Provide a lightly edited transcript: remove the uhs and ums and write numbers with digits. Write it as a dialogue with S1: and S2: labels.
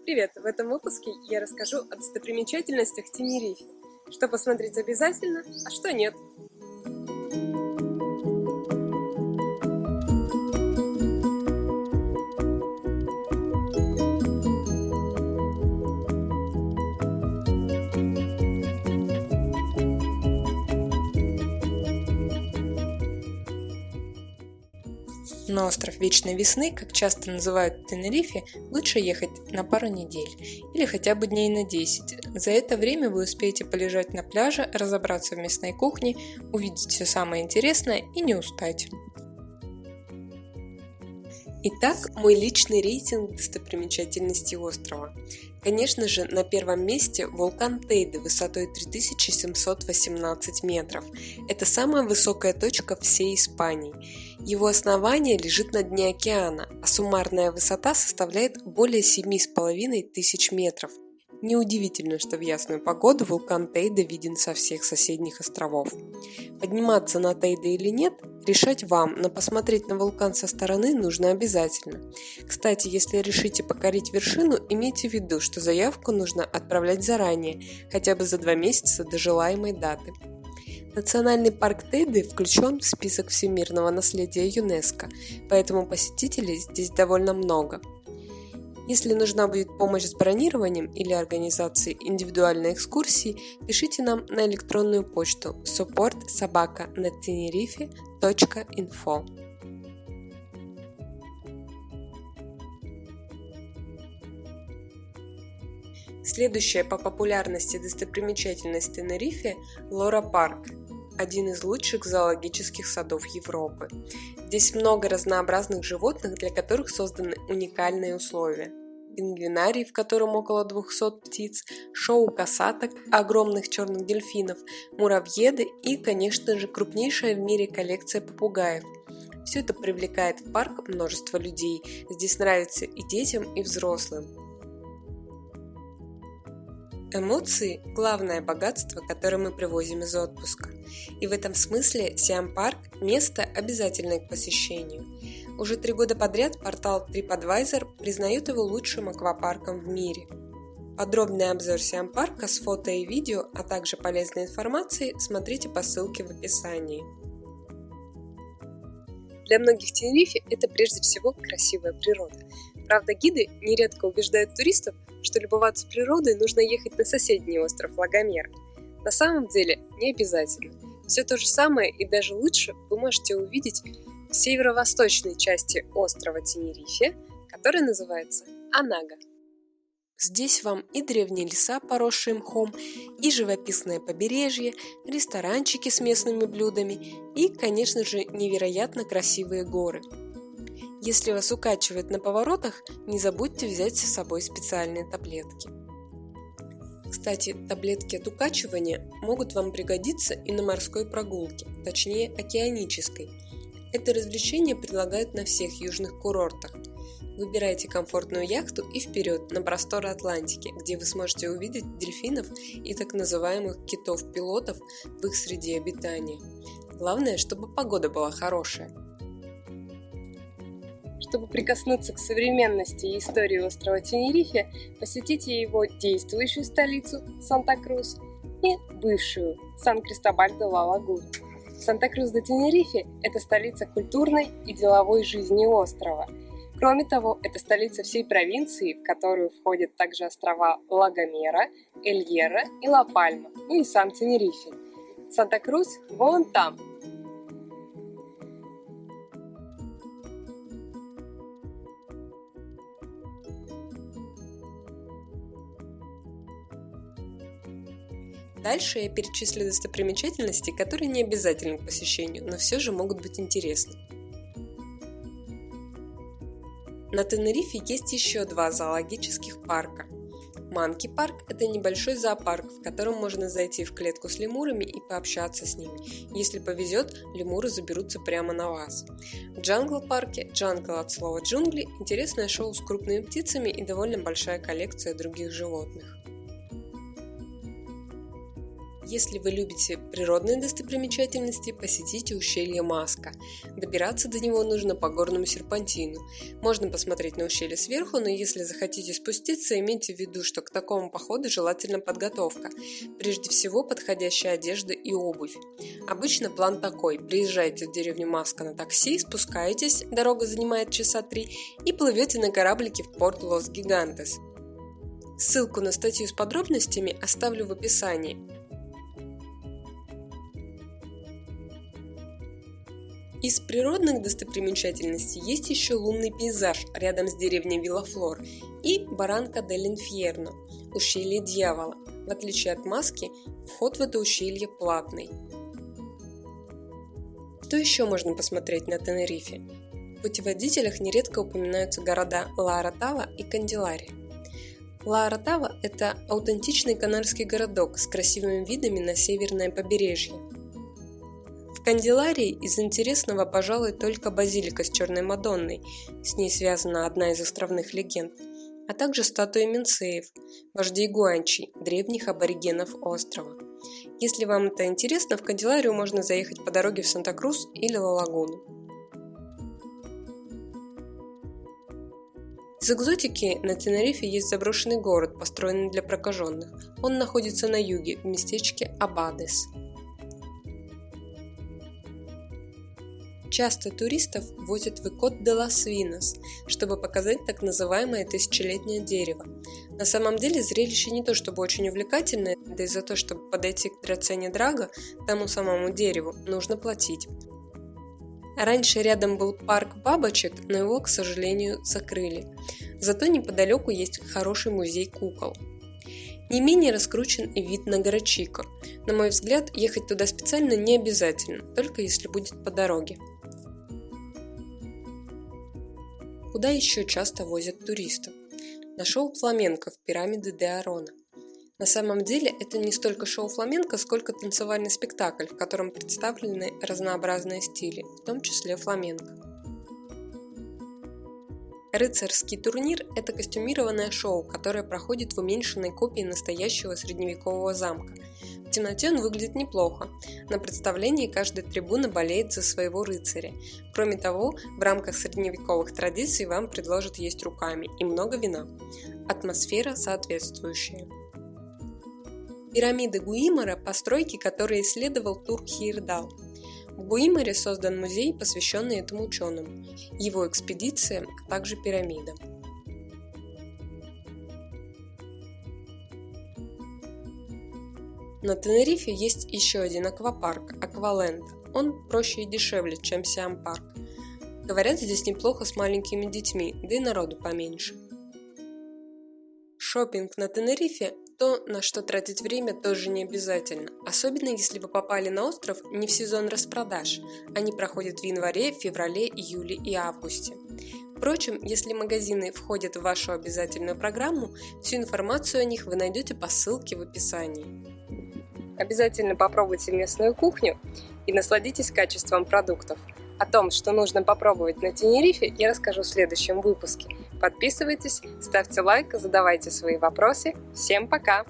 S1: Привет! В этом выпуске я расскажу о достопримечательностях Тенерифе. Что посмотреть обязательно, а что нет.
S2: На остров Вечной Весны, как часто называют в Тенерифе, лучше ехать на пару недель или хотя бы дней на 10. За это время вы успеете полежать на пляже, разобраться в местной кухне, увидеть все самое интересное и не устать. Итак, мой личный рейтинг достопримечательностей острова. Конечно же, на первом месте вулкан Тейде высотой 3718 метров. Это самая высокая точка всей Испании. Его основание лежит на дне океана, а суммарная высота составляет более 7500 метров. Неудивительно, что в ясную погоду вулкан Тейде виден со всех соседних островов. Подниматься на Тейде или нет, решать вам, но посмотреть на вулкан со стороны нужно обязательно. Кстати, если решите покорить вершину, имейте в виду, что заявку нужно отправлять заранее, хотя бы за 2 месяца до желаемой даты. Национальный парк Тейде включен в список всемирного наследия ЮНЕСКО, поэтому посетителей здесь довольно много. Если нужна будет помощь с бронированием или организацией индивидуальной экскурсии, пишите нам на электронную почту support@natenerife.info. Следующая по популярности достопримечательность Тенерифе – Лора-парк, один из лучших зоологических садов Европы. Здесь много разнообразных животных, для которых созданы уникальные условия. Пингвинарий, в котором около 200 птиц, шоу касаток, огромных черных дельфинов, муравьеды и, конечно же, крупнейшая в мире коллекция попугаев. Все это привлекает в парк множество людей. Здесь нравится и детям, и взрослым. Эмоции – главное богатство, которое мы привозим из отпуска. И в этом смысле Сиам-парк – место, обязательное к посещению. Уже 3 года подряд портал TripAdvisor признает его лучшим аквапарком в мире. Подробный обзор Сиам-парка с фото и видео, а также полезной информацией смотрите по ссылке в описании.
S1: Для многих Тенерифе это прежде всего красивая природа. Правда, гиды нередко убеждают туристов, что любоваться природой нужно ехать на соседний остров Ла-Гомера. На самом деле не обязательно. Все то же самое и даже лучше вы можете увидеть в северо-восточной части острова Тенерифе, которая называется Анага.
S2: Здесь вам и древние леса, поросшие мхом, и живописное побережье, ресторанчики с местными блюдами и, конечно же, невероятно красивые горы. Если вас укачивает на поворотах, не забудьте взять с собой специальные таблетки. Кстати, таблетки от укачивания могут вам пригодиться и на морской прогулке, точнее океанической. Это развлечение предлагают на всех южных курортах. Выбирайте комфортную яхту и вперед на просторы Атлантики, где вы сможете увидеть дельфинов и так называемых китов-пилотов в их среде обитания. Главное, чтобы погода была хорошая.
S1: Чтобы прикоснуться к современности и истории острова Тенерифе, посетите его действующую столицу Санта-Крус и бывшую Сан-Кристобаль-де-ла-Лагуна. Санта-Крус-де-Тенерифе – это столица культурной и деловой жизни острова. Кроме того, это столица всей провинции, в которую входят также острова Ла-Гомера, Эль-Хьерро и Ла-Пальма, ну и сам Тенерифе. Санта-Крус вон там.
S2: Дальше я перечислю достопримечательности, которые не обязательны к посещению, но все же могут быть интересны. На Тенерифе есть еще 2 зоологических парка. Манки парк – это небольшой зоопарк, в котором можно зайти в клетку с лемурами и пообщаться с ними. Если повезет, лемуры заберутся прямо на вас. В Джангл парке, джангл от слова джунгли, интересное шоу с крупными птицами и довольно большая коллекция других животных. Если вы любите природные достопримечательности, посетите ущелье Маска. Добираться до него нужно по горному серпантину. Можно посмотреть на ущелье сверху, но если захотите спуститься, имейте в виду, что к такому походу желательна подготовка. Прежде всего, подходящая одежда и обувь. Обычно план такой: приезжаете в деревню Маска на такси, спускаетесь, дорога занимает часа 3, и плывете на кораблике в порт Лос-Гигантес. Ссылку на статью с подробностями оставлю в описании. Из природных достопримечательностей есть еще лунный пейзаж рядом с деревней Виллафлор и Барранка дель Инфьерно, ущелье Дьявола. В отличие от Маски, вход в это ущелье платный. Что еще можно посмотреть на Тенерифе? В путеводителях нередко упоминаются города Ла-Оратава и Канделария. Ла-Оратава – это аутентичный канарский городок с красивыми видами на северное побережье. В Канделарии из интересного, пожалуй, только базилика с Черной Мадонной, с ней связана одна из островных легенд, а также статуя Менсеев, вождей гуанчей, древних аборигенов острова. Если вам это интересно, в Канделарию можно заехать по дороге в Санта-Крус или Ла-Лагуну. Из экзотики на Тенерифе есть заброшенный город, построенный для прокаженных. Он находится на юге, в местечке Абадес. Часто туристов возят в Икот-де-лас-Винос, чтобы показать так называемое тысячелетнее дерево. На самом деле зрелище не то чтобы очень увлекательное, да и за то, чтобы подойти к драцене Драга, тому самому дереву, нужно платить. Раньше рядом был парк бабочек, но его, к сожалению, закрыли. Зато неподалеку есть хороший музей кукол. Не менее раскручен и вид на город Чико. На мой взгляд, ехать туда специально не обязательно, только если будет по дороге. Куда еще часто возят туристов? На шоу фламенко в пирамиды де Арона. На самом деле это не столько шоу фламенко, сколько танцевальный спектакль, в котором представлены разнообразные стили, в том числе фламенко. Рыцарский турнир – это костюмированное шоу, которое проходит в уменьшенной копии настоящего средневекового замка. В темноте он выглядит неплохо. На представлении каждая трибуна болеет за своего рыцаря. Кроме того, в рамках средневековых традиций вам предложат есть руками и много вина. Атмосфера соответствующая. Пирамиды Гуимара – постройки, которые исследовал Тур Хейердал. В Гуимаре создан музей, посвященный этому ученому, его экспедициям, а также пирамидам. На Тенерифе есть еще один аквапарк – Акваленд. Он проще и дешевле, чем Сиам-парк. Говорят, здесь неплохо с маленькими детьми, да и народу поменьше. Шопинг на Тенерифе – то, на что тратить время, тоже не обязательно, особенно если вы попали на остров не в сезон распродаж. Они проходят в январе, феврале, июле и августе. Впрочем, если магазины входят в вашу обязательную программу, всю информацию о них вы найдете по ссылке в описании.
S1: Обязательно попробуйте местную кухню и насладитесь качеством продуктов. О том, что нужно попробовать на Тенерифе, я расскажу в следующем выпуске. Подписывайтесь, ставьте лайк, задавайте свои вопросы. Всем пока!